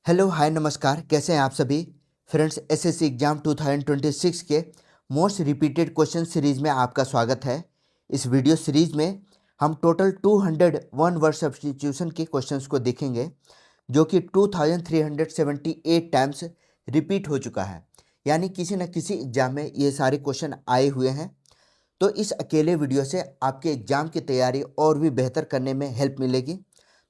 Hello hi नमस्कार, कैसे हैं आप सभी फ्रेंड्स। एसएससी एग्जाम 2026 के मोस्ट रिपीटेड क्वेश्चन सीरीज में आपका स्वागत है। इस वीडियो सीरीज में हम टोटल 201 वर्ड सब्स्टिट्यूशन के क्वेश्चंस को देखेंगे, जो कि 2378 टाइम्स रिपीट हो चुका है। यानी किसी न किसी एग्जाम में ये सारे क्वेश्चन आए हुए हैं। तो इस अकेले वीडियो से आपके एग्जाम की तैयारी और भी बेहतर करने में हेल्प मिलेगी।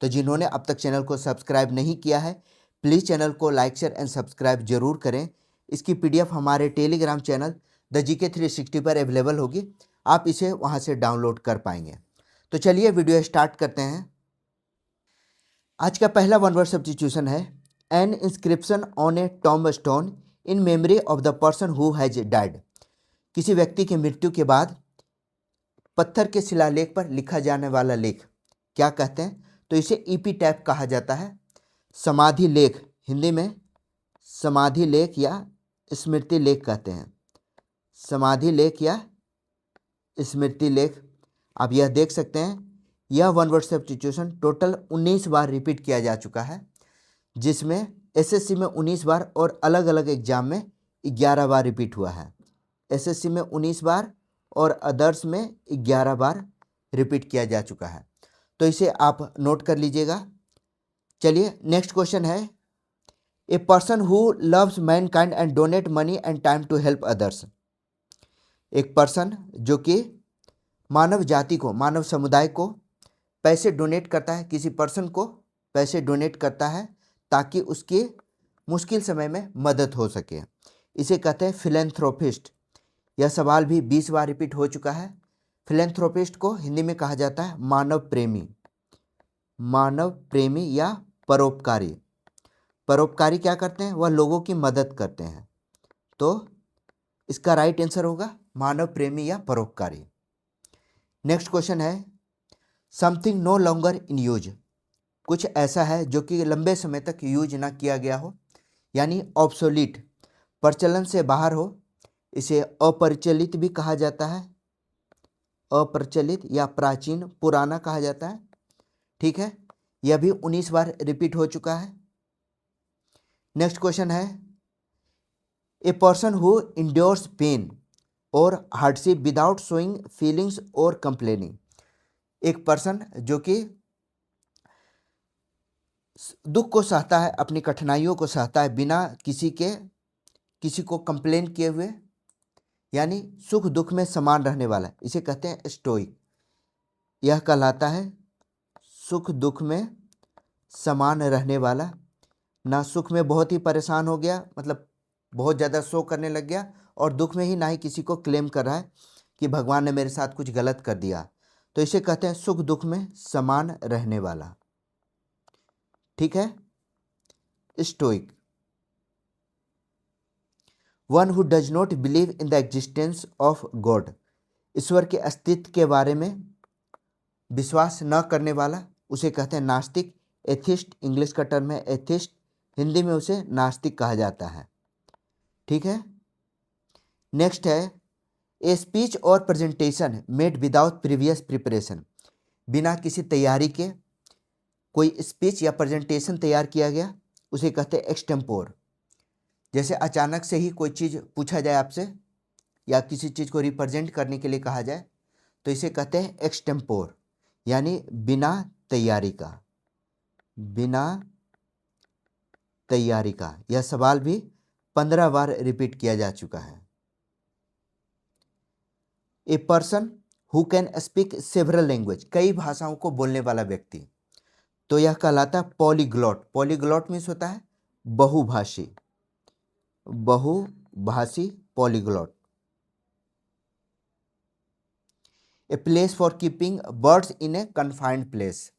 तो जिन्होंने अब तक चैनल को सब्सक्राइब नहीं किया है, प्लीज़ चैनल को लाइक शेयर एंड सब्सक्राइब जरूर करें। इसकी पीडीएफ हमारे टेलीग्राम चैनल द जीके 360 पर अवेलेबल होगी, आप इसे वहां से डाउनलोड कर पाएंगे। तो चलिए वीडियो स्टार्ट करते हैं। आज का पहला वन वर्ड सब्स्टिट्यूशन है N inscription on A tomb stone in memory of the person who has died. किसी व्यक्ति की मृत्यु के बाद पत्थर के शिलालेख पर लिखा जाने वाला लेख क्या कहते हैं? तो इसे ईपीटैफ कहा जाता है। समाधि लेख, हिंदी में समाधि लेख या स्मृति लेख कहते हैं। समाधि लेख या स्मृति लेख। आप यह देख सकते हैं, यह वन वर्ड सब्स्टिट्यूशन टोटल 19 बार रिपीट किया जा चुका है, जिसमें एसएससी में 19 बार और अलग अलग एग्जाम में 11 बार रिपीट हुआ है। एसएससी में 19 बार और अदर्स में 11 बार रिपीट किया जा चुका है। तो इसे आप नोट कर लीजिएगा। चलिए नेक्स्ट क्वेश्चन है, a person who loves mankind and donate money and time to help others. एक पर्सन जो कि मानव जाति को, मानव समुदाय को पैसे डोनेट करता है, किसी पर्सन को पैसे डोनेट करता है ताकि उसके मुश्किल समय में मदद हो सके, इसे कहते हैं फिलेंथ्रोपिस्ट। यह सवाल भी 20 बार रिपीट हो चुका है। फिलेंथ्रोपिस्ट को हिंदी में कहा जाता है मानव प्रेमी। मानव प्रेमी या परोपकारी। परोपकारी क्या करते हैं? वह लोगों की मदद करते हैं। तो इसका राइट आंसर होगा मानव प्रेमी या परोपकारी। नेक्स्ट क्वेश्चन है, something no longer in use. कुछ ऐसा है जो कि लंबे समय तक यूज ना किया गया हो, यानी ऑब्सोलीट, प्रचलन से बाहर हो, इसे अपरिचलित भी कहा जाता है। अप्रचलित या प्राचीन, पुराना कहा जाता है। ठीक है, यह भी 19 बार रिपीट हो चुका है। नेक्स्ट क्वेश्चन है, ए पर्सन हु इंड्योर्स पेन और हार्डशिप विदाउट शोइंग फीलिंग्स और कंप्लेनिंग। एक पर्सन जो कि दुख को सहता है, अपनी कठिनाइयों को सहता है बिना किसी को कंप्लेन किए हुए, यानी सुख दुख में समान रहने वाला, इसे कहते हैं स्टोइक। यह कहलाता है सुख दुख में समान रहने वाला। ना सुख में बहुत ही परेशान हो गया, मतलब बहुत ज़्यादा शोक करने लग गया, और दुख में ही ना ही किसी को क्लेम कर रहा है कि भगवान ने मेरे साथ कुछ गलत कर दिया। तो इसे कहते हैं सुख दुख में समान रहने वाला। ठीक है, stoic. One who does not believe in the existence of God. ईश्वर के अस्तित्व के बारे में विश्वास न करने वाला, उसे कहते हैं नास्तिक। एथिस्ट, इंग्लिश का टर्म है एथिस्ट, हिंदी में उसे नास्तिक कहा जाता है। ठीक है, नेक्स्ट है, ए स्पीच और presentation made without previous preparation. बिना किसी तैयारी के कोई स्पीच या प्रेजेंटेशन तैयार किया गया, उसे कहते हैं एक्सटेम्पोर। जैसे अचानक से ही कोई चीज़ पूछा जाए आपसे, या किसी चीज़ को रिप्रेजेंट करने के लिए कहा जाए, तो इसे कहते हैं एक्सटेम्पोर, यानी बिना तैयारी का। बिना तैयारी का। यह सवाल भी 15 बार रिपीट किया जा चुका है। A person who can speak several language. कई भाषाओं को बोलने वाला व्यक्ति, तो यह कहलाता है पॉलीग्लॉट। पॉलीग्लॉट मीन्स होता है बहुभाषी। बहुभाषी, polyglot. A place for keeping birds in A confined place.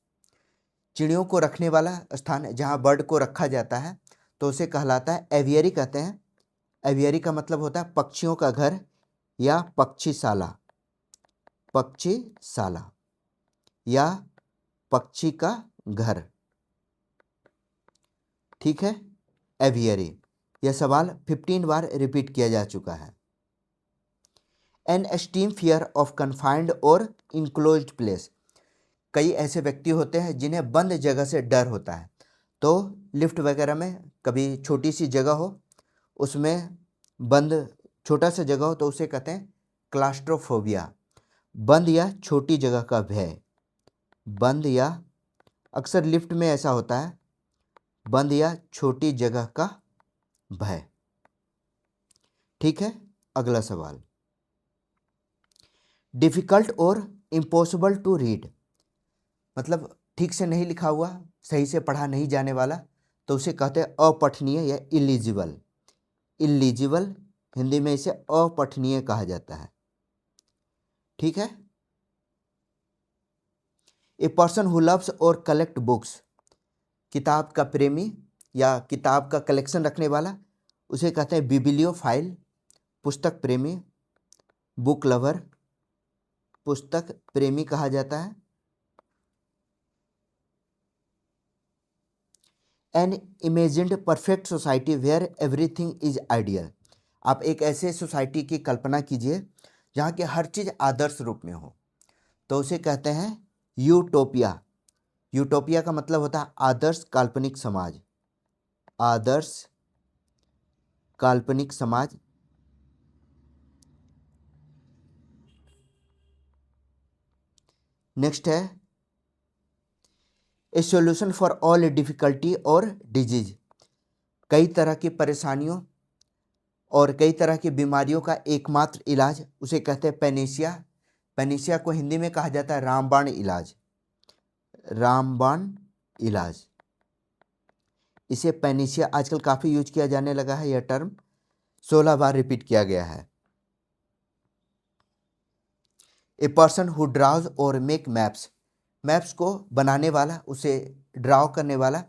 चिड़ियों को रखने वाला स्थान, जहाँ बर्ड को रखा जाता है, तो उसे कहलाता है एवियरी कहते हैं। एवियरी का मतलब होता है पक्षियों का घर या पक्षीशाला। पक्षीशाला या पक्षी का घर। ठीक है, एवियरी। यह सवाल 15 बार रिपीट किया जा चुका है। An extreme fear of confined और इनक्लोज्ड प्लेस। कई ऐसे व्यक्ति होते हैं जिन्हें बंद जगह से डर होता है, तो लिफ्ट वगैरह में कभी छोटी सी जगह हो, उसमें बंद छोटा सा जगह हो, तो उसे कहते हैं क्लास्ट्रोफोबिया, बंद या छोटी जगह का भय। बंद या, अक्सर लिफ्ट में ऐसा होता है, बंद या छोटी जगह का भय। ठीक है, अगला सवाल, डिफिकल्ट और इम्पॉसिबल टू रीड, मतलब ठीक से नहीं लिखा हुआ, सही से पढ़ा नहीं जाने वाला, तो उसे कहते हैं अपठनीय या इलीजिबल। इलीजिबल, हिंदी में इसे अपठनीय कहा जाता है। ठीक है, ए पर्सन हु लव्स और कलेक्ट बुक्स, किताब का प्रेमी या किताब का कलेक्शन रखने वाला, उसे कहते हैं बिबिलियोफाइल, पुस्तक प्रेमी, बुक लवर, पुस्तक प्रेमी कहा जाता है। An imagined perfect society where everything is ideal, आप एक ऐसे सोसाइटी की कल्पना कीजिए जहाँ की हर चीज़ आदर्श रूप में हो, तो उसे कहते हैं यूटोपिया। यूटोपिया का मतलब होता है आदर्श काल्पनिक समाज, आदर्श काल्पनिक समाज। नेक्स्ट है ए सॉल्यूशन फॉर ऑल डिफिकल्टी और डिजीज, कई तरह की परेशानियों और कई तरह की बीमारियों का एकमात्र इलाज, उसे कहते हैं पेनिसिया। पेनिसिया को हिंदी में कहा जाता है रामबाण इलाज, रामबाण इलाज। इसे पेनिसिया आजकल काफ़ी यूज किया जाने लगा है, यह टर्म 16 बार रिपीट किया गया है। ए पर्सन हु ड्राउज और मेक मैप्स, मैप्स को बनाने वाला, उसे ड्राव करने वाला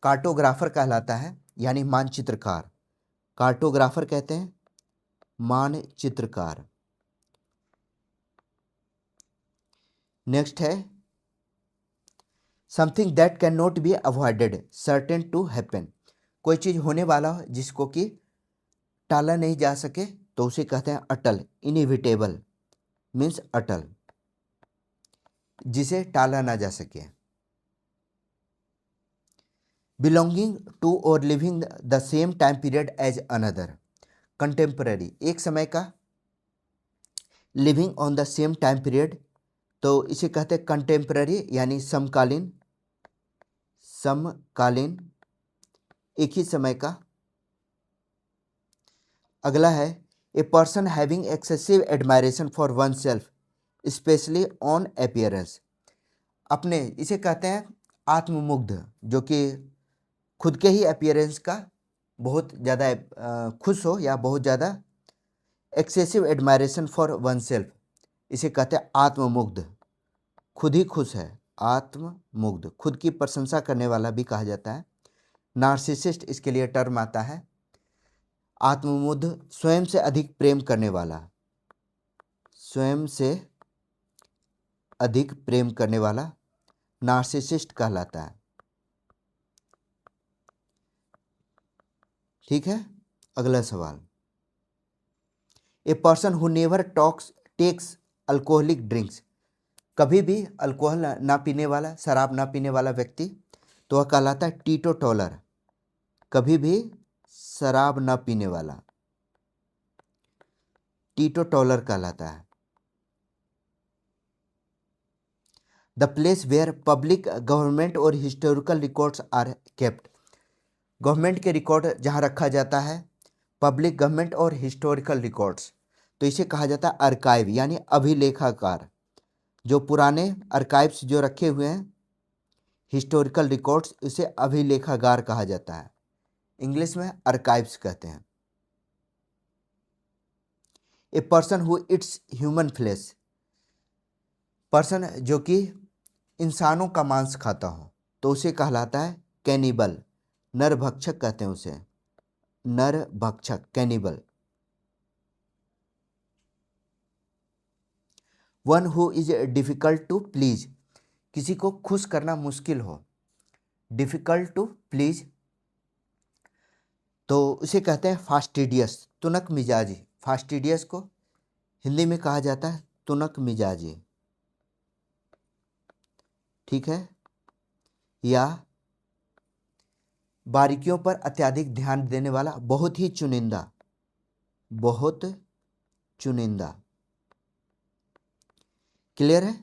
कार्टोग्राफर कहलाता है, यानी मानचित्रकार। कार्टोग्राफर कहते हैं मानचित्रकार। नेक्स्ट है something that can not be avoided certain to happen, कोई चीज़ होने वाला हो जिसको कि टाला नहीं जा सके, तो उसे कहते हैं अटल, इनएविटेबल मीन्स अटल, जिसे टाला ना जा सके। Belonging to or living the same time period as another, contemporary, एक समय का, living on the same time period, तो इसे कहते हैं कंटेम्पररी यानी समकालीन, समकालीन, एक ही समय का। अगला है a person having excessive admiration for one self specially on appearance, अपने, इसे कहते हैं आत्ममुग्ध, जो कि खुद के ही अपीयरेंस का बहुत ज़्यादा खुश हो या बहुत ज़्यादा excessive admiration for one self, इसे कहते हैं आत्ममुग्ध, खुद ही खुश है, आत्ममुग्ध, खुद की प्रशंसा करने वाला भी कहा जाता है। नार्सिसिस्ट इसके लिए टर्म आता है। आत्ममुग्ध, स्वयं से अधिक प्रेम करने वाला, स्वयं से अधिक प्रेम करने वाला नार्सिसिस्ट कहलाता है। ठीक है, अगला सवाल, a person who never takes alcoholic drinks, कभी भी अल्कोहल ना पीने वाला, शराब ना पीने वाला व्यक्ति, तो वह कहलाता है टीटोटॉलर, कभी भी शराब ना पीने वाला टीटोटॉलर कहलाता है। The place where public government और historical records are kept, government के रिकॉर्ड जहाँ रखा जाता है, पब्लिक गवर्नमेंट और हिस्टोरिकल रिकॉर्ड्स, तो इसे कहा जाता है आर्काइव यानी अभिलेखागार, जो पुराने आर्काइव्स जो रखे हुए हैं, हिस्टोरिकल रिकॉर्ड्स, इसे अभिलेखागार कहा जाता है, इंग्लिश में आर्काइव्स कहते हैं। A person who eats human flesh, person जो कि इंसानों का मांस खाता हो, तो उसे कहलाता है कैनिबल, नरभक्षक कहते हैं उसे, नरभक्षक, cannibal. One who is difficult to please, किसी को खुश करना मुश्किल हो, डिफिकल्ट टू प्लीज, तो उसे कहते हैं फास्टिडियस, तुनक मिजाजी, फास्टिडियस को हिंदी में कहा जाता है तुनक मिजाजी। ठीक है, या बारीकियों पर अत्यधिक ध्यान देने वाला, बहुत ही चुनिंदा, बहुत चुनिंदा। क्लियर है?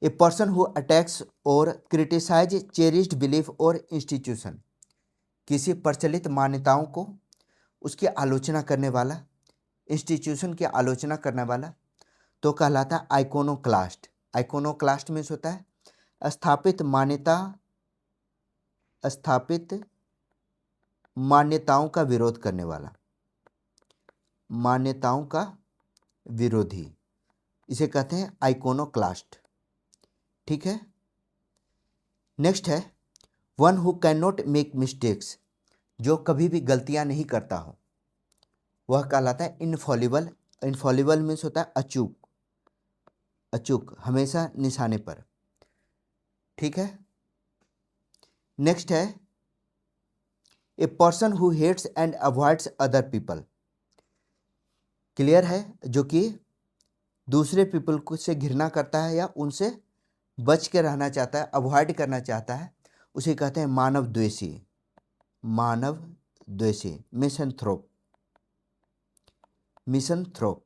ए पर्सन हु अटैक्स और क्रिटिसाइज चेरिस्ड बिलीफ और इंस्टीट्यूशन, किसी प्रचलित मान्यताओं को, उसकी आलोचना करने वाला, इंस्टीट्यूशन की आलोचना करने वाला, तो कहलाता है आइकोनोक्लास्ट। आइकोनोक्लास्ट मीन्स होता है स्थापित मान्यता, स्थापित मान्यताओं का विरोध करने वाला, मान्यताओं का विरोधी, इसे कहते हैं आइकोनोक्लास्ट। ठीक है। नेक्स्ट है one who can not make mistakes, जो कभी भी गलतियां नहीं करता हो, वह कहलाता है इनफॉलिबल। इनफॉलिबल मीन्स होता है अचूक, अचूक, हमेशा निशाने पर। ठीक है। नेक्स्ट है a person who hates and avoids other people. Clear है? जो कि दूसरे पीपल को से घृणा करता है या उनसे बच के रहना चाहता है, अवॉइड करना चाहता है, उसे कहते हैं मानव द्वेषी। मानव द्वेषी, misanthrope, misanthrope.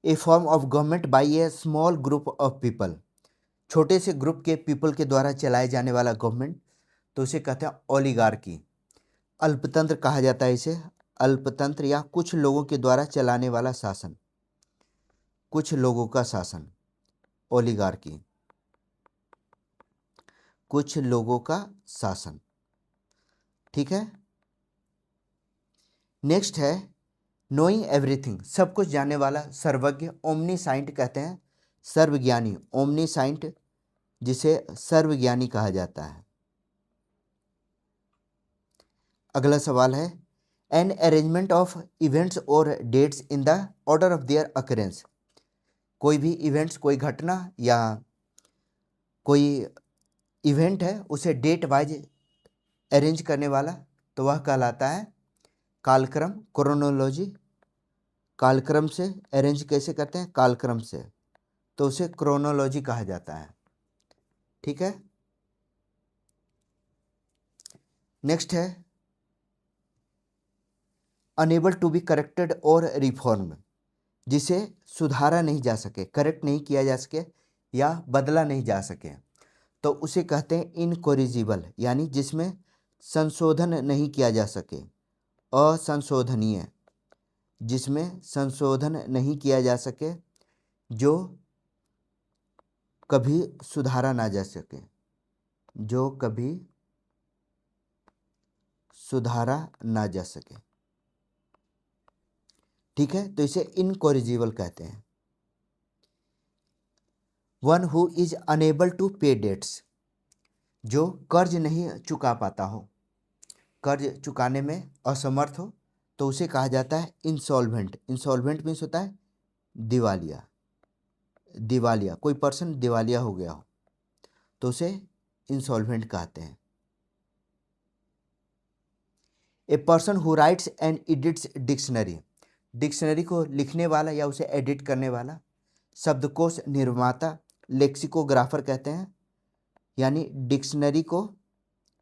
A form of government by a small group of people, छोटे से ग्रुप के पीपल के द्वारा चलाए जाने वाला गवर्नमेंट, तो उसे कहते हैं ओलिगार्की। अल्पतंत्र कहा जाता है इसे, अल्पतंत्र या कुछ लोगों के द्वारा चलाने वाला शासन, कुछ लोगों का शासन, ओलिगार्की, कुछ लोगों का शासन। ठीक है। नेक्स्ट है नोइंग एवरीथिंग, सब कुछ जानने वाला, सर्वज्ञ, ओमनीसाइंट कहते हैं, सर्वज्ञानी, ओमनीसाइंट, जिसे सर्वज्ञानी कहा जाता है। अगला सवाल है an arrangement of events or dates in the order of their occurrence, कोई भी इवेंट्स, कोई घटना या कोई इवेंट है, उसे डेट वाइज अरेंज करने वाला, तो वह कहलाता है कालक्रम, क्रोनोलॉजी। कालक्रम से अरेंज कैसे करते हैं? कालक्रम से, तो उसे क्रोनोलॉजी कहा जाता है। ठीक है। नेक्स्ट है अनेबल टू बी करेक्टेड और रिफॉर्म, जिसे सुधारा नहीं जा सके, करेक्ट नहीं किया जा सके या बदला नहीं जा सके, तो उसे कहते हैं इनकोरिजिबल, यानी जिसमें संशोधन नहीं किया जा सके, असंशोधनीय, जिसमें संशोधन नहीं किया जा सके, जो कभी सुधारा ना जा सके, जो कभी सुधारा ना जा सके। ठीक है, तो इसे इनकोरिजिबल कहते हैं। One who is unable to pay debts, जो कर्ज नहीं चुका पाता हो, कर्ज चुकाने में असमर्थ हो, तो उसे कहा जाता है इंसॉल्वेंट। इंसॉल्वेंट मीन्स होता है दिवालिया, दिवालिया, कोई पर्सन दिवालिया हो गया हो, तो उसे इंसॉल्वेंट कहते हैं। A person who rights and edits dictionary, dictionary को लिखने वाला या उसे एडिट करने वाला, शब्दकोश निर्माता, लेक्सिकोग्राफर कहते हैं, यानी डिक्शनरी को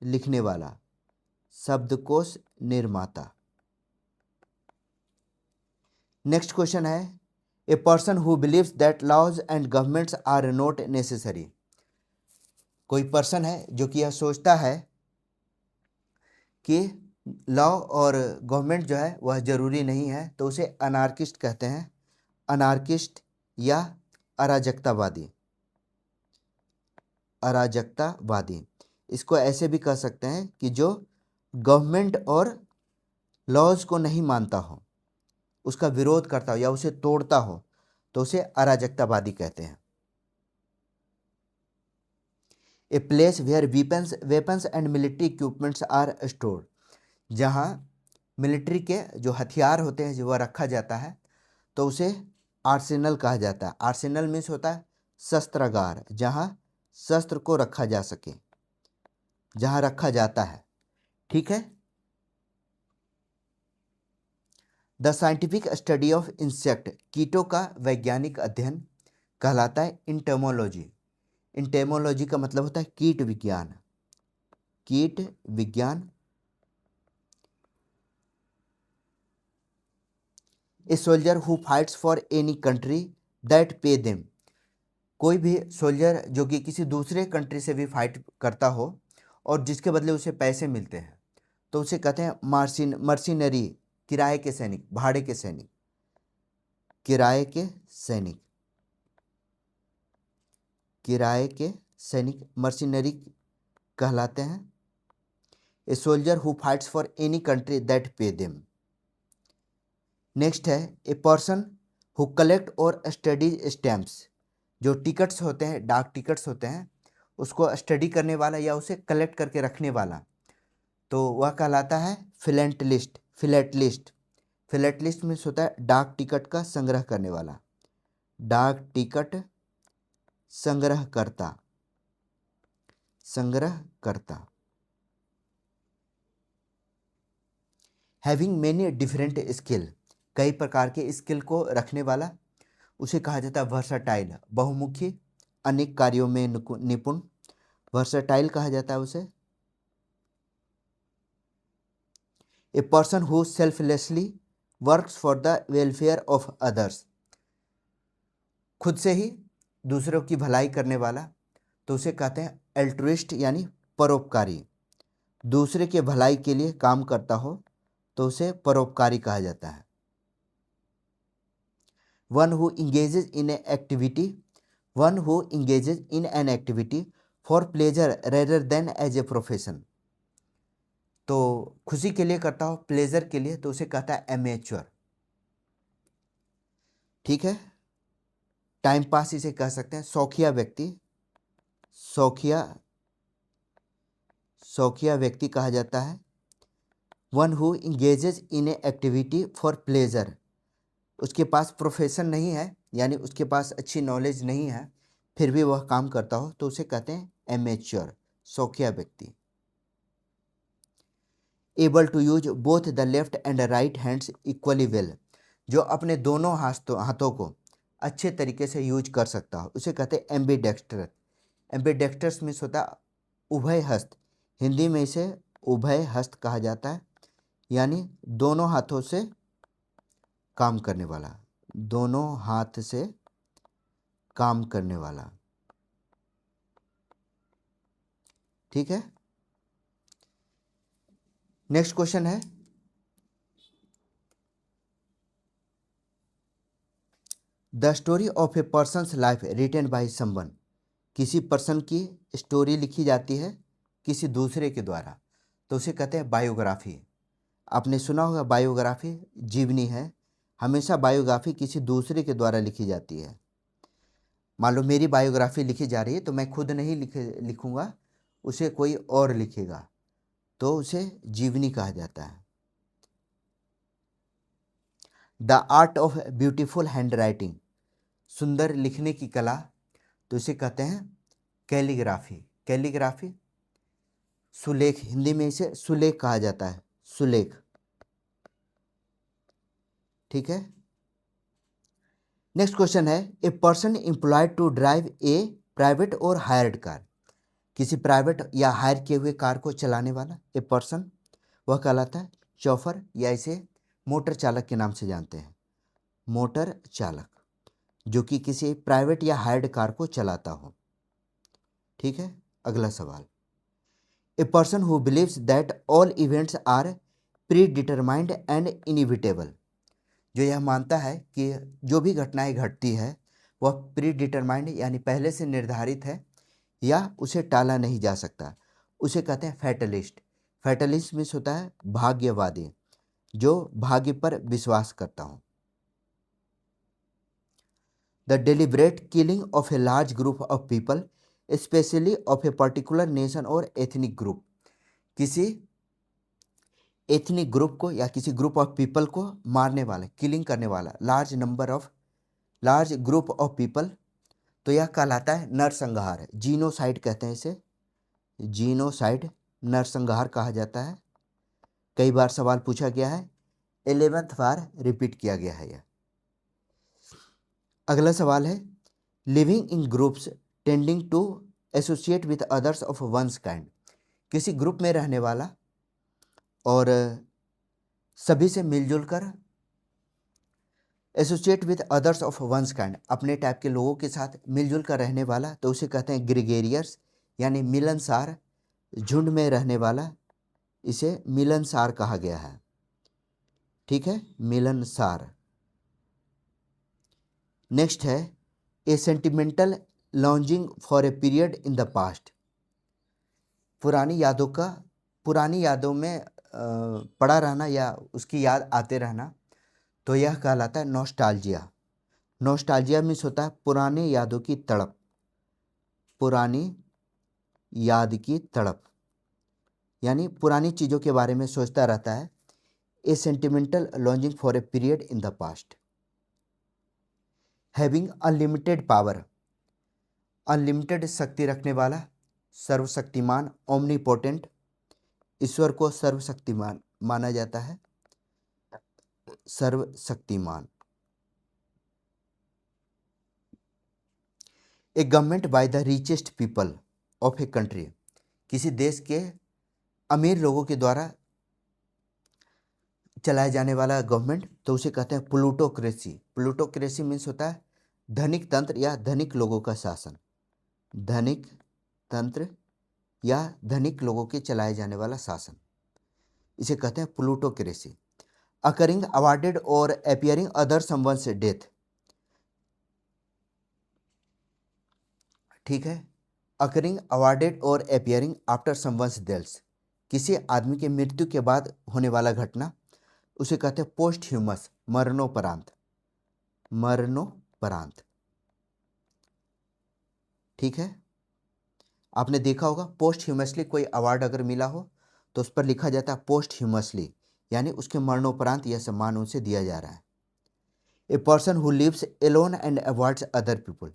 लिखने वाला, शब्दकोश निर्माता। नेक्स्ट क्वेश्चन है a person who believes that laws and governments are not necessary, कोई पर्सन है जो कि यह सोचता है कि लॉ और गवर्नमेंट जो है वह जरूरी नहीं है, तो उसे अनार्किस्ट कहते हैं, अनार्किस्ट या अराजकतावादी, अराजकतावादी। इसको ऐसे भी कह सकते हैं कि जो गवर्नमेंट और लॉज को नहीं मानता हो, उसका विरोध करता हो या उसे तोड़ता हो, तो उसे अराजकतावादी कहते हैं। A place where weapons and military equipments are stored, जहाँ मिलिट्री के जो हथियार होते हैं जो वह रखा जाता है, तो उसे आर्सेनल कहा जाता है। आर्सेनल मीन्स होता है शस्त्रागार, जहाँ शस्त्र को रखा जा सके, जहाँ रखा जाता है। ठीक है। The scientific study of insect, कीटों का वैज्ञानिक अध्ययन कहलाता है इंटमोलॉजी। इंटेमोलॉजी का मतलब होता है कीट विज्ञान, कीट विज्ञान। A soldier who fights for any country that pay them, कोई भी सोल्जर जो कि किसी दूसरे कंट्री से भी फाइट करता हो और जिसके बदले उसे पैसे मिलते हैं, तो उसे कहते हैं मर्सिनरी, किराए के सैनिक, भाड़े के सैनिक, किराए के सैनिक, किराए के सैनिक मर्सिनरी कहलाते हैं। A soldier who fights for any country that pay them. Next है ए पर्सन हु कलेक्ट और स्टडीज स्टैम्प्स, जो टिकट्स होते हैं, डाक टिकट्स होते हैं, उसको स्टडी करने वाला या उसे कलेक्ट करके रखने वाला, तो वह कहलाता है फिलेटलिस्ट। फिलेटलिस्ट, फिलेटलिस्ट मीन्स होता है डाक टिकट का संग्रह करने वाला, डाक टिकट संग्रहकर्ता, संग्रहकर्ता। हैविंग मेनी डिफरेंट स्किल, कई प्रकार के स्किल को रखने वाला, उसे कहा जाता है वर्सटाइल, बहुमुखी, अनेक कार्यों में निपुण, वर्सटाइल कहा जाता है उसे। ए person who selflessly works for the welfare of others, खुद से ही दूसरों की भलाई करने वाला, तो उसे कहते हैं एल्ट्रुइस्ट यानी परोपकारी, दूसरे के भलाई के लिए काम करता हो तो उसे परोपकारी कहा जाता है। One who engages in a activity, one who engages in an activity for pleasure rather than as a profession, तो खुशी के लिए करता हो, प्लेजर के लिए, तो उसे कहता है एमेच्योर। ठीक है, टाइम पास इसे कह सकते हैं। शौकिया व्यक्ति, शौकिया, शौकिया व्यक्ति कहा जाता है। One who engages in a activity for pleasure, उसके पास प्रोफेशन नहीं है, यानी उसके पास अच्छी नॉलेज नहीं है, फिर भी वह काम करता हो, तो उसे कहते हैं एमेच्योर, शौकिया व्यक्ति। Able to use both the left and right hands equally well, जो अपने दोनों हाथों को अच्छे तरीके से यूज कर सकता हो, उसे कहते हैं एम्बीडेक्स्टर। एम्बीडेक्स्टर्स मीन्स होता है उभय हस्त, हिंदी में इसे उभय हस्त कहा जाता है, यानी दोनों हाथों से काम करने वाला, दोनों हाथ से काम करने वाला। ठीक है, नेक्स्ट क्वेश्चन है, the story of a person's life written by someone, किसी पर्सन की स्टोरी लिखी जाती है किसी दूसरे के द्वारा, तो उसे कहते हैं बायोग्राफी। आपने सुना होगा बायोग्राफी जीवनी है, हमेशा बायोग्राफी किसी दूसरे के द्वारा लिखी जाती है। मान लो मेरी बायोग्राफी लिखी जा रही है, तो मैं खुद नहीं लिखूंगा, उसे कोई और लिखेगा, तो उसे जीवनी कहा जाता है। The art of beautiful hand writing, सुंदर लिखने की कला, तो इसे कहते हैं कैलीग्राफी। कैलीग्राफी, सुलेख, हिंदी में इसे सुलेख कहा जाता है, सुलेख। ठीक है, नेक्स्ट क्वेश्चन है, a person employed to drive a private or hired car, किसी प्राइवेट या हायर किए हुए कार को चलाने वाला ए पर्सन, वह कहलाता है चौफर, या इसे मोटर चालक के नाम से जानते हैं, मोटर चालक, जो कि किसी प्राइवेट या हायर्ड कार को चलाता हो। ठीक है, अगला सवाल, a person who believes that all events are predetermined and inevitable, जो यह मानता है कि जो भी घटनाएं घटती है वह प्री डिटरमाइंड यानी पहले से निर्धारित है या उसे टाला नहीं जा सकता, उसे कहते हैं फैटलिस्ट। फैटलिस्ट मीन्स होता है भाग्यवादी, जो भाग्य पर विश्वास करता हो। The deliberate killing of a large group of people specially of a particular nation और एथनिक ग्रुप, किसी एथनिक ग्रुप को या किसी ग्रुप ऑफ पीपल को मारने वाला, किलिंग करने वाला, लार्ज ग्रुप ऑफ पीपल, तो यह कहलाता है नरसंहार, जीनोसाइड कहते हैं इसे, जीनोसाइड, नरसंहार कहा जाता है। कई बार सवाल पूछा गया है, 11th बार रिपीट किया गया है यह। अगला सवाल है, living in groups tending to associate with others of one's kind, किसी ग्रुप में रहने वाला और सभी से मिलजुल कर, associate with others of one's kind, अपने टाइप के लोगों के साथ मिलजुल कर रहने वाला, तो उसे कहते हैं ग्रेगेरियस यानी मिलनसार, झुंड में रहने वाला, इसे मिलनसार कहा गया है। ठीक है, मिलनसार। नेक्स्ट है a sentimental longing for a period in the past, पुरानी यादों में पड़ा रहना या उसकी याद आते रहना, तो यह कहलाता है नॉस्टैल्जिया। नॉस्टैल्जिया मीन्स होता है पुरानी यादों की तड़प, पुरानी याद की तड़प, यानी पुरानी चीज़ों के बारे में सोचता रहता है। A sentimental longing for a period in the past. Having unlimited power, unlimited शक्ति रखने वाला, सर्वशक्तिमान, ओमनीपोटेंट, ईश्वर को सर्वशक्तिमान माना जाता है, सर्वशक्तिमान। A government by the richest people of a country, किसी देश के अमीर लोगों के द्वारा चलाया जाने वाला गवर्नमेंट, तो उसे कहते हैं प्लूटोक्रेसी। प्लूटोक्रेसी मीन्स होता है धनिक तंत्र या धनिक लोगों का शासन, धनिक तंत्र या धनिक लोगों के चलाए जाने वाला शासन, इसे कहते हैं प्लूटोक्रेसी। अकरिंग अवॉर्डेड और अपीयरिंग अदर समवन्स डेथ, ठीक है, अकरिंग अवॉर्डेड और अपीयरिंग आफ्टर समवन्स डेथ, किसी आदमी के मृत्यु के बाद होने वाला घटना, उसे कहते हैं पोस्ट ह्यूमस, मरणोपरांत, मरणोपरांत। ठीक है, आपने देखा होगा पोस्ट ह्यूमसली कोई अवार्ड अगर मिला हो तो उस पर लिखा जाता है पोस्ट ह्यूमसली, यानी उसके मरणोपरांत यह सम्मान उनसे दिया जा रहा है। A person who lives alone and avoids other people,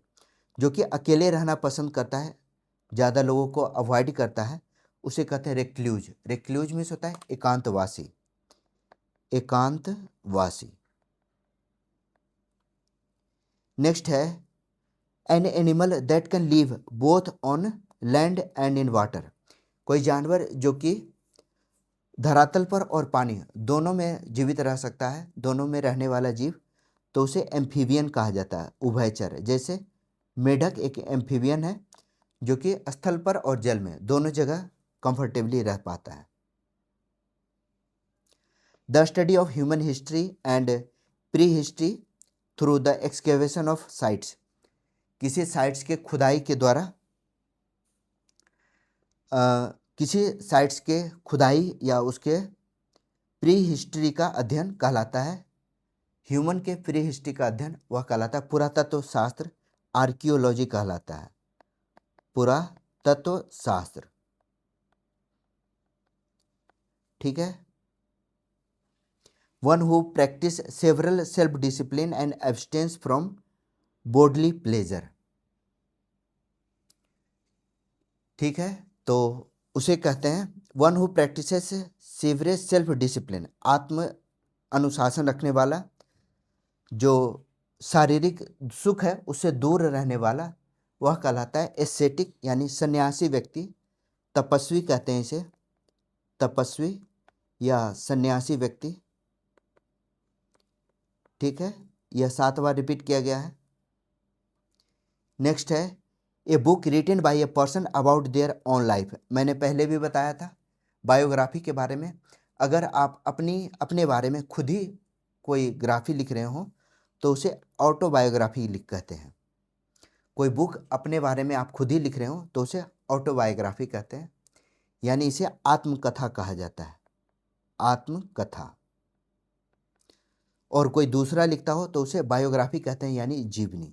जो कि अकेले रहना पसंद करता है, ज़्यादा लोगों को अवॉइड करता है, उसे कहते हैं रेक्लूज। रेक्लूज मीन्स होता है एकांतवासी, एकांतवासी। नेक्स्ट है an animal that can live both on land and in water, कोई जानवर जो कि धरातल पर और पानी दोनों में जीवित रह सकता है, दोनों में रहने वाला जीव, तो उसे एम्फीबियन कहा जाता है, उभयचर। जैसे मेढक एक एम्फीबियन है जो कि स्थल पर और जल में दोनों जगह कंफर्टेबली रह पाता है। The study of human history and pre history through the excavation of sites, किसी साइट्स के खुदाई के द्वारा किसी साइट्स के खुदाई या उसके प्री हिस्ट्री का अध्ययन कहलाता है, ह्यूमन के प्री हिस्ट्री का अध्ययन वह कहलाता है पुरातत्व शास्त्र, आर्कियोलॉजी कहलाता है, पुरातत्व शास्त्र। ठीक है, one who practise several self discipline and abstinence from bodily pleasure. ठीक है, तो उसे कहते हैं one who practises several self discipline, आत्म अनुशासन रखने वाला, जो शारीरिक सुख है उससे दूर रहने वाला, वह कहलाता है एस्थेटिक यानी सन्यासी व्यक्ति, तपस्वी कहते हैं इसे, तपस्वी या सन्यासी व्यक्ति। ठीक है, यह 7 बार रिपीट किया गया है। नेक्स्ट है a book written by a person about their own life, मैंने पहले भी बताया था बायोग्राफी के बारे में। अगर आप अपने बारे में खुद ही कोई ग्राफी लिख रहे हो तो उसे ऑटोबायोग्राफी लिख कहते हैं। कोई बुक अपने बारे में आप खुद ही लिख रहे हो तो उसे ऑटोबायोग्राफी कहते हैं, यानी इसे आत्मकथा कहा जाता है, आत्मकथा। और कोई दूसरा लिखता हो तो उसे बायोग्राफी कहते हैं, यानी जीवनी।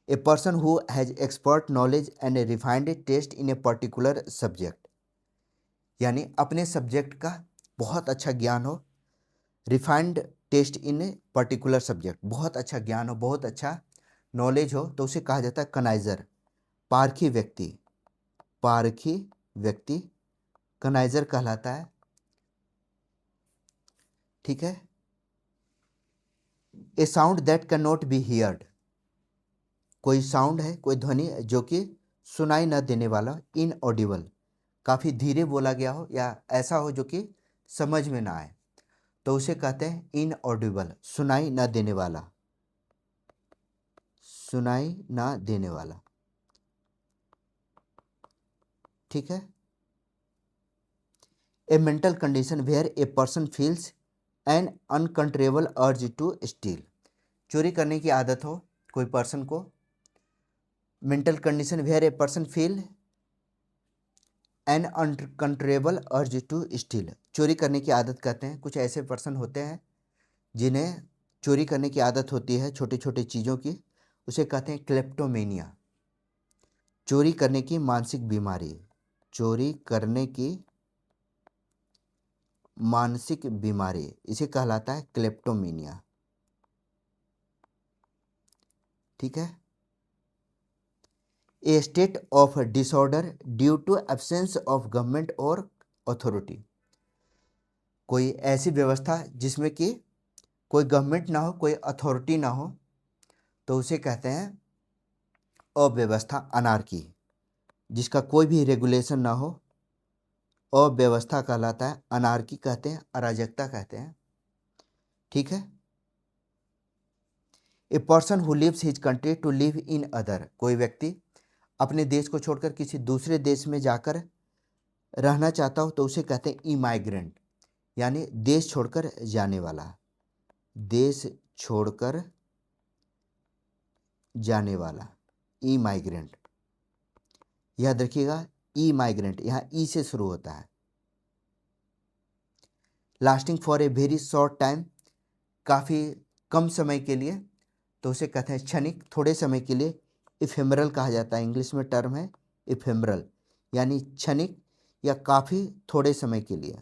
A person who has expert knowledge and a refined taste in a particular subject, यानी अपने सब्जेक्ट का बहुत अच्छा ज्ञान हो, refined taste in a particular subject, बहुत अच्छा ज्ञान हो, बहुत अच्छा नॉलेज हो, तो उसे कहा जाता है कनाइजर, पारखी व्यक्ति, पारखी व्यक्ति कनाइजर कहलाता है। ठीक है, a sound that can not be heard, कोई साउंड है, कोई ध्वनि जो कि सुनाई न देने वाला, इनऑडिबल, काफ़ी धीरे बोला गया हो या ऐसा हो जो कि समझ में ना आए, तो उसे कहते हैं इनऑडिबल, सुनाई न देने वाला, सुनाई ना देने वाला। ठीक है। A mental condition where a person feels an uncontrollable urge to steal. चोरी करने की आदत हो कोई पर्सन को, mental condition where a person feel an uncontrollable urge to steal, चोरी करने की आदत कहते हैं। कुछ ऐसे पर्सन होते हैं जिन्हें चोरी करने की आदत होती है छोटी छोटी चीज़ों की, उसे कहते हैं क्लेप्टोमेनिया, चोरी करने की मानसिक बीमारी, चोरी करने की मानसिक बीमारी, इसे कहलाता है क्लेप्टोमेनिया। ठीक है। A state of disorder due to absence of government और अथॉरिटी, कोई ऐसी व्यवस्था जिसमें कि कोई गवर्नमेंट ना हो, कोई अथॉरिटी ना हो, तो उसे कहते हैं अव्यवस्था, अनार्की, जिसका कोई भी रेगुलेशन ना हो, अव्यवस्था कहलाता है, अनार्की कहते हैं, अराजकता कहते हैं। ठीक है। A person who leaves his country to live in other, कोई व्यक्ति अपने देश को छोड़कर किसी दूसरे देश में जाकर रहना चाहता हो तो उसे कहते हैं इमाइग्रेंट, यानी देश छोड़कर जाने वाला, देश छोड़कर जाने वाला, इमाइग्रेंट। याद रखिएगा, इमाइग्रेंट यहाँ ई से शुरू होता है। Lasting for a very short time, काफ़ी कम समय के लिए, तो उसे कहते हैं क्षणिक, थोड़े समय के लिए। इफेमरल कहा जाता है, इंग्लिश में टर्म है इफेमरल, यानी क्षणिक या काफ़ी थोड़े समय के लिए,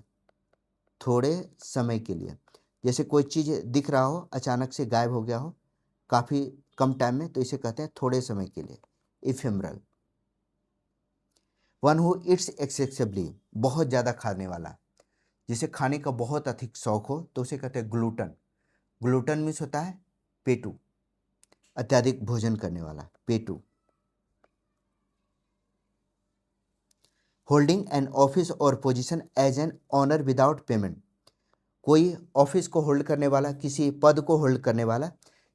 थोड़े समय के लिए। जैसे कोई चीज़ दिख रहा हो, अचानक से गायब हो गया हो काफ़ी कम टाइम में, तो इसे कहते हैं थोड़े समय के लिए, ephemeral. One who it's excessively, बहुत ज़्यादा खाने वाला, जिसे खाने का बहुत अधिक शौक हो, तो उसे कहते हैं ग्लूटन। ग्लूटन मीन्स होता है पेटू, अत्यधिक भोजन करने वाला, पेटू। Holding an office or position as an honour without payment, कोई ऑफिस को होल्ड करने वाला, किसी पद को होल्ड करने वाला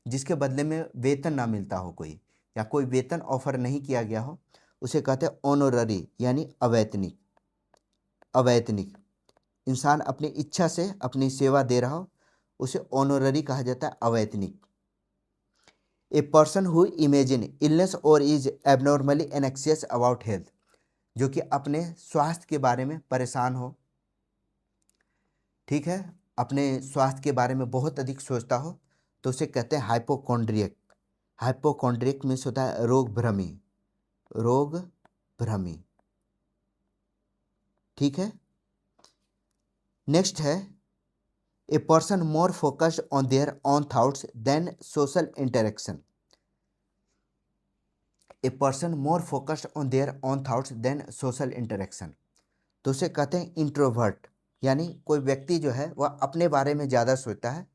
जिसके बदले में वेतन ना मिलता हो कोई, या कोई वेतन ऑफर नहीं किया गया हो, उसे कहते हैं ऑनररी, यानी अवैतनिक। अवैतनिक, इंसान अपनी इच्छा से अपनी सेवा दे रहा हो, उसे ऑनररी कहा जाता है, अवैतनिक। A person who imagine illness और is abnormally anxious about health, जो कि अपने स्वास्थ्य के बारे में परेशान हो, ठीक है, अपने स्वास्थ्य के बारे में बहुत अधिक सोचता हो, तो उसे कहते हैं हाइपोकॉन्ड्रियक। हाइपोकॉन्ड्रियक मीन्स होता है रोग भ्रमी, रोग भ्रमी। ठीक है। नेक्स्ट है a person more focused on their own thoughts than social interaction, a person more focused on their own thoughts than social interaction, तो उसे कहते हैं इंट्रोवर्ट, यानी कोई व्यक्ति जो है वह अपने बारे में ज़्यादा सोचता है,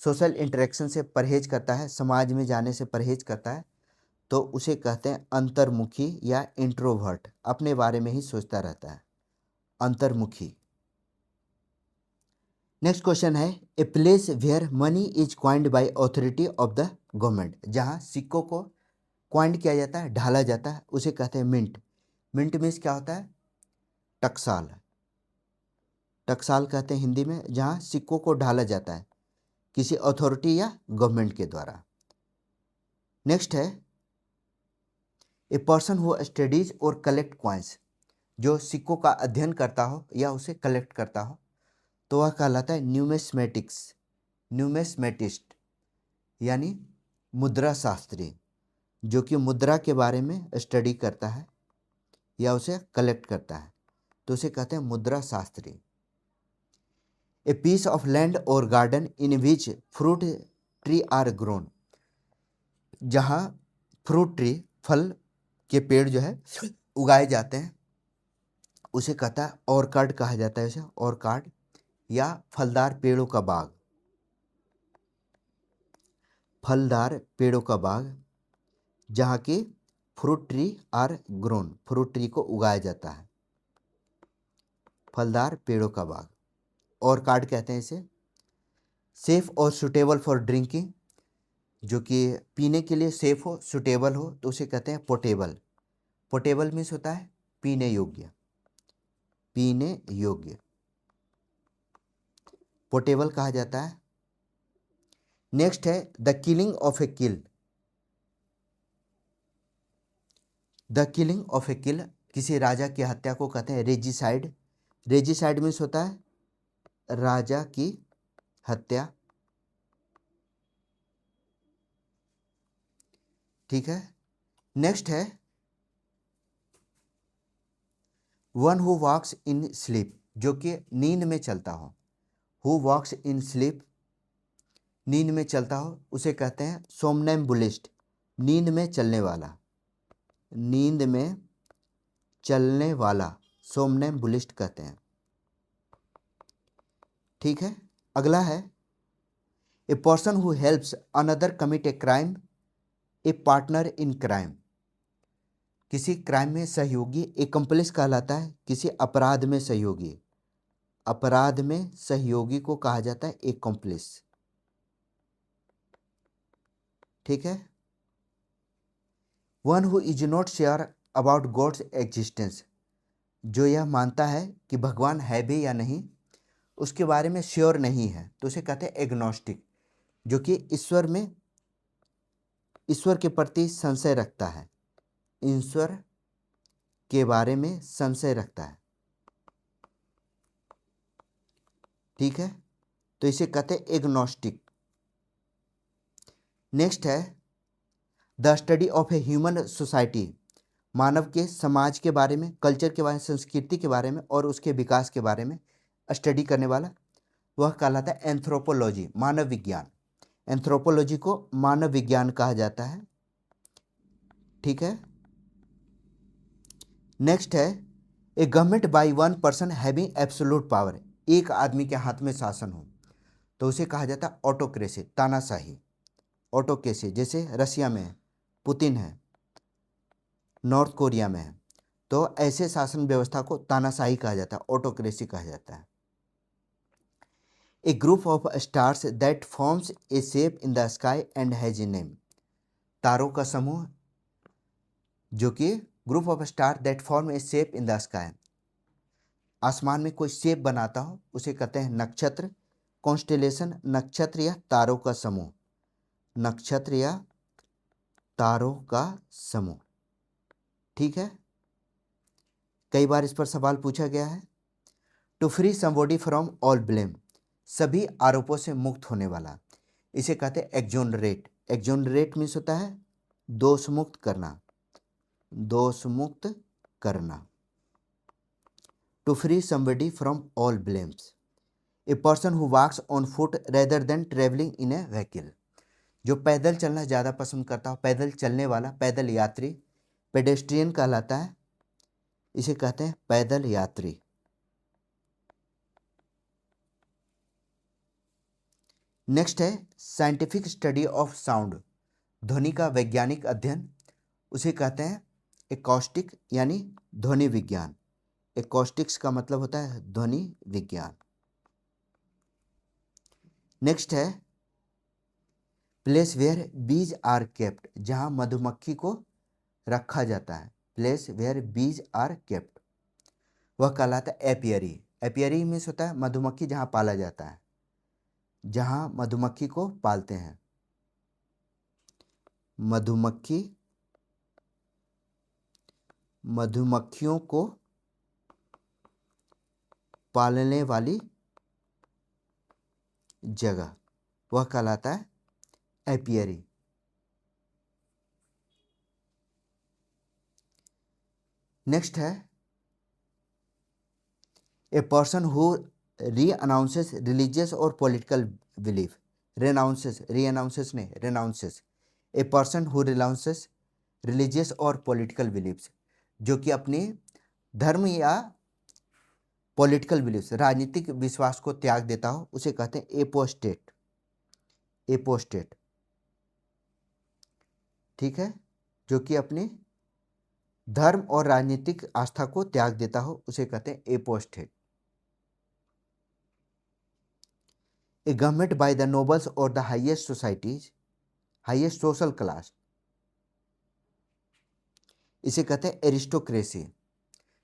सोशल इंटरेक्शन से परहेज करता है, समाज में जाने से परहेज करता है, तो उसे कहते हैं अंतर्मुखी या इंट्रोवर्ट, अपने बारे में ही सोचता रहता है, अंतर्मुखी। नेक्स्ट क्वेश्चन है a place where money is coined by authority of the government, जहाँ सिक्कों को क्वाइंड किया जाता है, ढाला जाता है, उसे कहते हैं मिंट। मिंट मीन्स क्या होता है? टकसाल। टकसाल कहते हैं हिंदी में जहाँ सिक्कों को ढाला जाता है किसी अथॉरिटी या गवर्नमेंट के द्वारा। नेक्स्ट है ए पर्सन हु स्टडीज और कलेक्ट कॉइन्स, जो सिक्कों का अध्ययन करता हो या उसे कलेक्ट करता हो, तो वह कहलाता है न्यूमिस्मेटिक्स, न्यूमिस्मेटिस्ट, यानी मुद्रा शास्त्री, जो कि मुद्रा के बारे में स्टडी करता है या उसे कलेक्ट करता है, तो उसे कहते हैं मुद्रा शास्त्री। ए पीस ऑफ लैंड और garden in which fruit tree are grown, जहाँ फ्रूट ट्री, फल के पेड़ जो है उगाए जाते हैं, उसे कहता है ऑर्कार्ड कहा जाता है, उसे ऑर्कार्ड या फलदार पेड़ों का बाग, फलदार पेड़ों का बाग। जहाँ की fruit tree are grown, fruit tree को उगाया जाता है, फलदार पेड़ों का बाग। और कार्ड कहते हैं इसे। सेफ और सुटेबल फॉर ड्रिंकिंग, जो कि पीने के लिए सेफ हो, सुटेबल हो, तो उसे कहते हैं पोर्टेबल। पोर्टेबल मीन्स होता है पीने योग्य, पीने योग्य, पोर्टेबल कहा जाता है। नेक्स्ट है the killing of a kill. The killing of a kill, किसी राजा की हत्या को कहते हैं रेजिसाइड। रेजिसाइड मीन्स होता है राजा की हत्या, ठीक है। नेक्स्ट है one who walks in sleep, जो कि नींद में चलता हो। हु वॉक्स इन स्लीप, नींद में चलता हो, उसे कहते हैं सोमनैम्बुलिस्ट, नींद में चलने वाला, नींद में चलने वाला सोमनैम्बुलिस्ट कहते हैं, ठीक है। अगला है a person who helps another commit a crime, A partner in crime. किसी क्राइम में सहयोगी एकम्प्लिस कहलाता है, किसी अपराध में सहयोगी, अपराध में सहयोगी को कहा जाता है एकम्प्लिस, ठीक है। One who is not sure about God's existence, जो यह मानता है कि भगवान है भी या नहीं, उसके बारे में श्योर नहीं है, तो उसे कहते हैं एग्नोस्टिक, जो कि ईश्वर के प्रति संशय रखता है, ईश्वर के बारे में संशय रखता है, ठीक है, तो इसे कहते हैं एग्नोस्टिक। नेक्स्ट है the study of a human society, मानव के समाज के बारे में, कल्चर के बारे में, संस्कृति के बारे में और उसके विकास के बारे में स्टडी करने वाला, वह कहलाता है एंथ्रोपोलॉजी, मानव विज्ञान। एंथ्रोपोलॉजी को मानव विज्ञान कहा जाता है, ठीक है। नेक्स्ट है a government by one person having absolute power, एक आदमी के हाथ में शासन हो, तो उसे कहा जाता है ऑटोक्रेसी, तानाशाही, ऑटोक्रेसी। जैसे रसिया में है, पुतिन है, नॉर्थ कोरिया में है, तो ऐसे शासन व्यवस्था को तानाशाही कहा जाता है, ऑटोक्रेसी कहा जाता है। A group of stars that forms a shape in the sky and has a name, तारों का समूह, जो कि group of star that form a shape in the sky, आसमान में कोई शेप बनाता हो, उसे कहते हैं नक्षत्र, कॉन्स्टेलेशन, नक्षत्र या तारों का समूह, नक्षत्र या तारों का समूह, ठीक है। कई बार इस पर सवाल पूछा गया है। To free somebody from all blame, सभी आरोपों से मुक्त होने वाला, इसे कहते हैं एक्सोनरेट। एक्सोनरेट मीन्स होता है दोष मुक्त करना, दोष मुक्त करना। To free somebody from all blames, a person who walks on foot rather than travelling in a vehicle, जो पैदल चलना ज़्यादा पसंद करता हो, पैदल चलने वाला, पैदल यात्री, पेडेस्ट्रियन कहलाता है, इसे कहते हैं पैदल यात्री। नेक्स्ट है साइंटिफिक स्टडी ऑफ साउंड, ध्वनि का वैज्ञानिक अध्ययन, उसे कहते हैं एकॉस्टिक यानी ध्वनि विज्ञान। एकॉस्टिक्स का मतलब होता है ध्वनि विज्ञान। नेक्स्ट है place where bees are kept, जहां मधुमक्खी को रखा जाता है, place where bees are kept, वह कहलाता है एपियरी। एपियरी मीन्स होता है मधुमक्खी जहां पाला जाता है, जहां मधुमक्खी को पालते हैं, मधुमक्खी, मधुमक्खियों को पालने वाली जगह, वह कहलाता है एपियरी। नेक्स्ट है a person who re announces religious और political belief, renounces, re announces नहीं, renounces, a person who renounces religious और पॉलिटिकल बिलीफ्स, जो कि अपने धर्म या पॉलिटिकल बिलीफ्स, राजनीतिक विश्वास को त्याग देता हो, उसे कहते हैं एपोस्टेट, एपोस्टेट, ठीक है। जो कि अपनी धर्म और राजनीतिक आस्था को त्याग देता हो उसे कहते हैं apostate. A government by the nobles और the highest societies, highest social class, इसे कहते हैं एरिस्टोक्रेसी,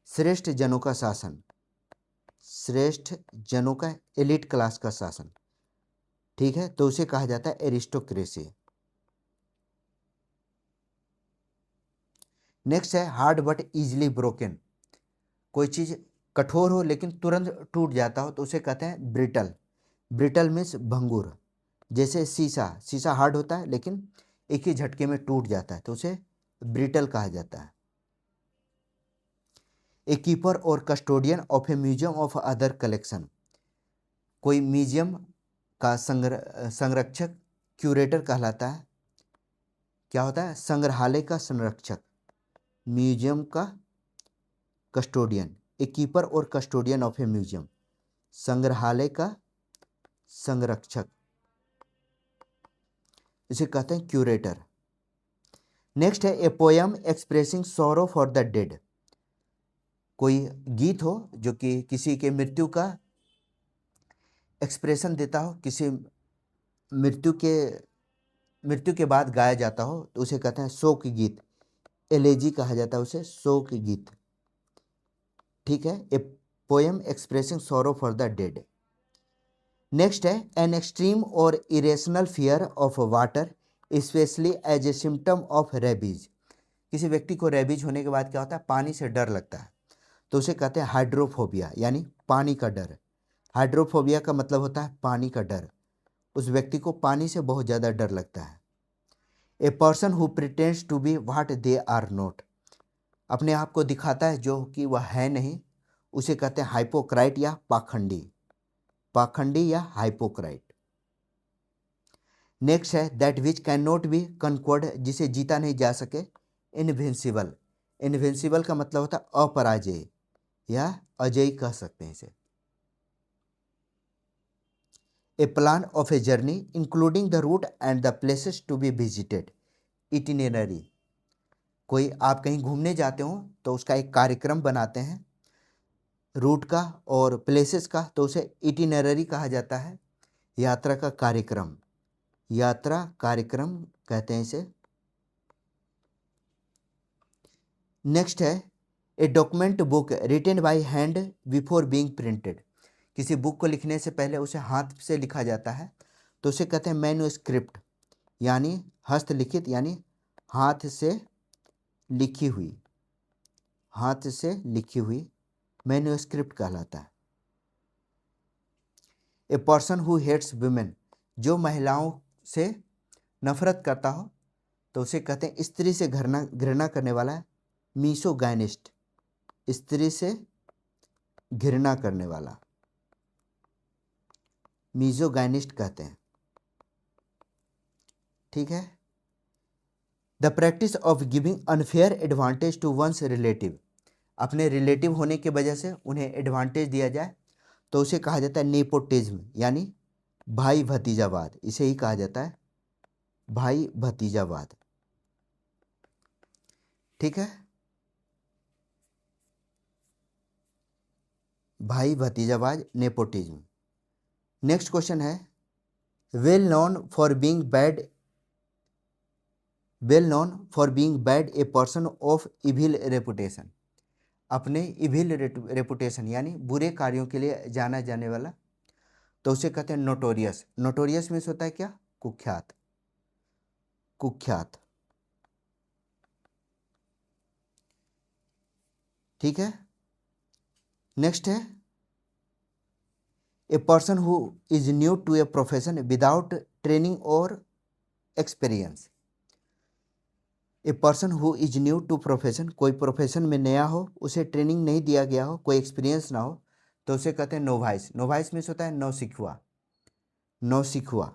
श्रेष्ठ जनों का शासन, श्रेष्ठ जनों का, एलिट क्लास का शासन, ठीक है, तो उसे कहा जाता है एरिस्टोक्रेसी। नेक्स्ट है हार्ड बट इजिली ब्रोकन, कोई चीज कठोर हो लेकिन तुरंत टूट जाता हो तो उसे कहते हैं ब्रिटल। ब्रिटल मीन्स भंगुर, जैसे शीशा, शीशा हार्ड होता है लेकिन एक ही झटके में टूट जाता है तो उसे ब्रिटल कहा जाता है। ए कीपर और custodian of A museum of other collection, कोई म्यूजियम का संरक्षक क्यूरेटर कहलाता है। क्या होता है? संग्रहालय का संरक्षक, म्यूजियम का कस्टोडियन, ए कीपर और कस्टोडियन ऑफ ए म्यूजियम, संग्रहालय का संरक्षक, इसे कहते हैं क्यूरेटर। नेक्स्ट है a poem expressing sorrow for the dead, कोई गीत हो जो कि किसी के मृत्यु का एक्सप्रेशन देता हो, किसी मृत्यु के बाद गाया जाता हो तो उसे कहते हैं शोक गीत, एलेजी कहा जाता है उसे, शोक गीत, ठीक है। A poem expressing sorrow for the dead. Next है an extreme or irrational fear of water especially as a symptom of rabies, किसी व्यक्ति को रेबीज होने के बाद क्या होता है? पानी से डर लगता है तो उसे कहते हैं हाइड्रोफोबिया, यानी पानी का डर। हाइड्रोफोबिया का मतलब होता है पानी का डर, उस व्यक्ति को पानी से बहुत ज़्यादा डर लगता है। A person who pretends to be what they are not, अपने आप को दिखाता है जो कि वह है नहीं, उसे कहते हैं हाइपोक्राइट या पाखंडी, पाखंडी या हाइपोक्राइट। नेक्स्ट है that which can not be conquered, जिसे जीता नहीं जा सके, इनविंसिबल। इनविंसिबल का मतलब होता है अपराजेय या अजय कह सकते हैं इसे। A plan of a journey including the route and the places to be visited, itinerary, कोई आप कहीं घूमने जाते हो तो उसका एक कार्यक्रम बनाते हैं, रूट का और प्लेसेस का, तो उसे इटिनरी कहा जाता है, यात्रा का कार्यक्रम, यात्रा कार्यक्रम कहते हैं इसे। नेक्स्ट है a document book written by hand before being printed, किसी बुक को लिखने से पहले उसे हाथ से लिखा जाता है तो उसे कहते हैं मैन्युस्क्रिप्ट, यानी हस्तलिखित, यानी हाथ से लिखी हुई, हाथ से लिखी हुई मैन्युस्क्रिप्ट कहलाता है। A person who hates women, जो महिलाओं से नफरत करता हो तो उसे कहते हैं स्त्री से घृणा करने वाला है, मीसोगाइनिस्ट, स्त्री से घृणा करने वाला, मीसोगाइनिस्ट कहते हैं, ठीक है। The practice of giving unfair advantage to one's relative, अपने रिलेटिव होने की वजह से उन्हें एडवांटेज दिया जाए तो उसे कहा जाता है नेपोटिज्म, यानी भाई भतीजावाद, इसे ही कहा जाता है भाई भतीजावाद, ठीक है, भाई भतीजावाद, नेपोटिज्म। नेक्स्ट क्वेश्चन है well known for being bad, well known for being bad a person of evil reputation, अपने इविल रेपुटेशन यानी बुरे कार्यों के लिए जाना जाने वाला तो उसे कहते हैं नोटोरियस। नोटोरियस मीन्स होता है क्या? कुख्यात, कुख्यात, ठीक है। नेक्स्ट है a person who is new to a profession without training और experience, a person who is new to profession, कोई प्रोफेशन में नया हो, उसे ट्रेनिंग नहीं दिया गया हो, कोई एक्सपीरियंस ना हो तो उसे कहते हैं नोवाइस। नोवाइस मीन्स होता है नौसिखुआ, नौसिखुआ,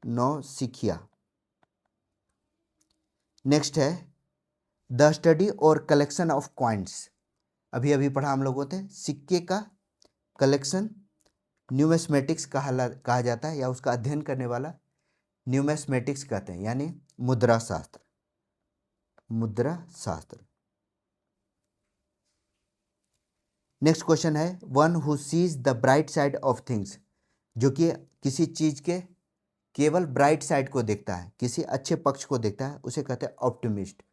नौसिखिया। नेक्स्ट है द स्टडी और कलेक्शन ऑफ कॉइन्स, अभी अभी पढ़ा हम लोगों ने, सिक्के का कलेक्शन न्यूमेस्मेटिक्स कहा जाता है या उसका अध्ययन करने वाला न्यूमेस्मेटिक्स कहते हैं, यानी मुद्रा शास्त्र, मुद्रा शास्त्र। नेक्स्ट क्वेश्चन है one who seize the bright side of things, जो कि किसी चीज के केवल ब्राइट साइड को देखता है, किसी अच्छे पक्ष को देखता है, उसे कहते हैं ऑप्टिमिस्ट।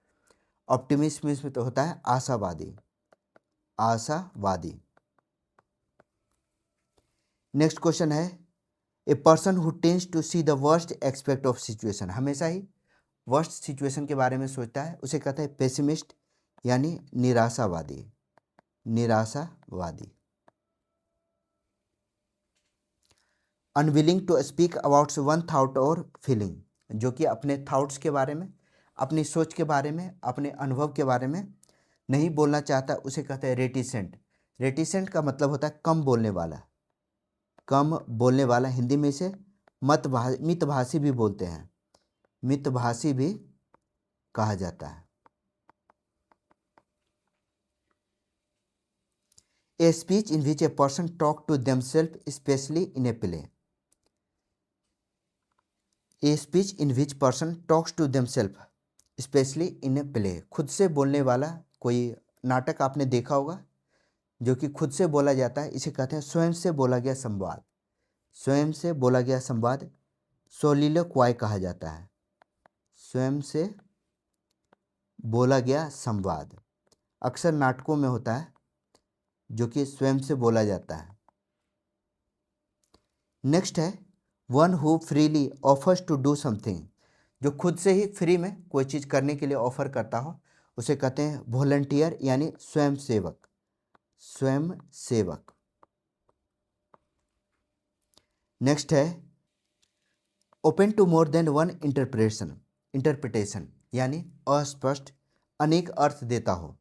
ऑप्टिमिस्ट मीन्स में तो होता है आशावादी, आशावादी। नेक्स्ट क्वेश्चन है a person who tends to see the worst aspect of situation, हमेशा ही वर्स्ट सिचुएशन के बारे में सोचता है, उसे कहते हैं पेसिमिस्ट यानी निराशावादी, निराशावादी। Unwilling to speak about one thought or feeling, जो कि अपने थाउट्स के बारे में, अपनी सोच के बारे में, अपने अनुभव के बारे में नहीं बोलना चाहता, उसे कहते हैं रेटिसेंट। रेटिसेंट का मतलब होता है कम बोलने वाला, कम बोलने वाला। हिंदी में इसे मितभाषी भी बोलते हैं, मितभाषी भी कहा जाता है। A speech in which a person talk to themselves especially in a play, a speech in which person talks to themselves especially in a play, खुद से बोलने वाला कोई नाटक आपने देखा होगा जो कि खुद से बोला जाता है, इसे कहते हैं स्वयं से बोला गया संवाद, स्वयं से बोला गया संवाद सोलिलोक्वाई कहा जाता है, स्वयं से बोला गया संवाद अक्सर नाटकों में होता है जो कि स्वयं से बोला जाता है। नेक्स्ट है one who freely offers to do something, जो खुद से ही फ्री में कोई चीज़ करने के लिए ऑफर करता हो, उसे कहते हैं वॉलंटियर यानी स्वयं सेवक, स्वयं सेवक। नेक्स्ट है open to more than one interpretation, interpretation यानी अस्पष्ट, अनेक अर्थ देता हो।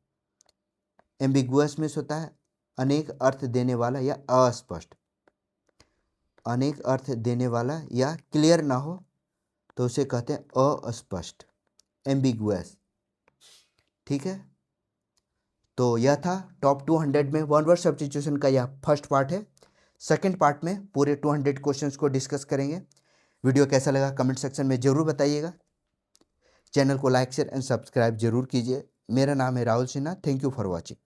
एम्बिगुअस में होता है अनेक अर्थ देने वाला या अस्पष्ट, अनेक अर्थ देने वाला या क्लियर ना हो तो उसे कहते हैं अस्पष्ट, एम्बिगुअस। ठीक है, तो यह था टॉप 200 में वन वर्ड सब्स्टिट्यूशन का यह फर्स्ट पार्ट है। सेकंड पार्ट में पूरे 200 क्वेश्चंस को डिस्कस करेंगे। वीडियो कैसा लगा कमेंट सेक्शन में ज़रूर बताइएगा। चैनल को लाइक शेयर एंड सब्सक्राइब जरूर कीजिए। मेरा नाम है Rahul Sinha. Thank you for watching.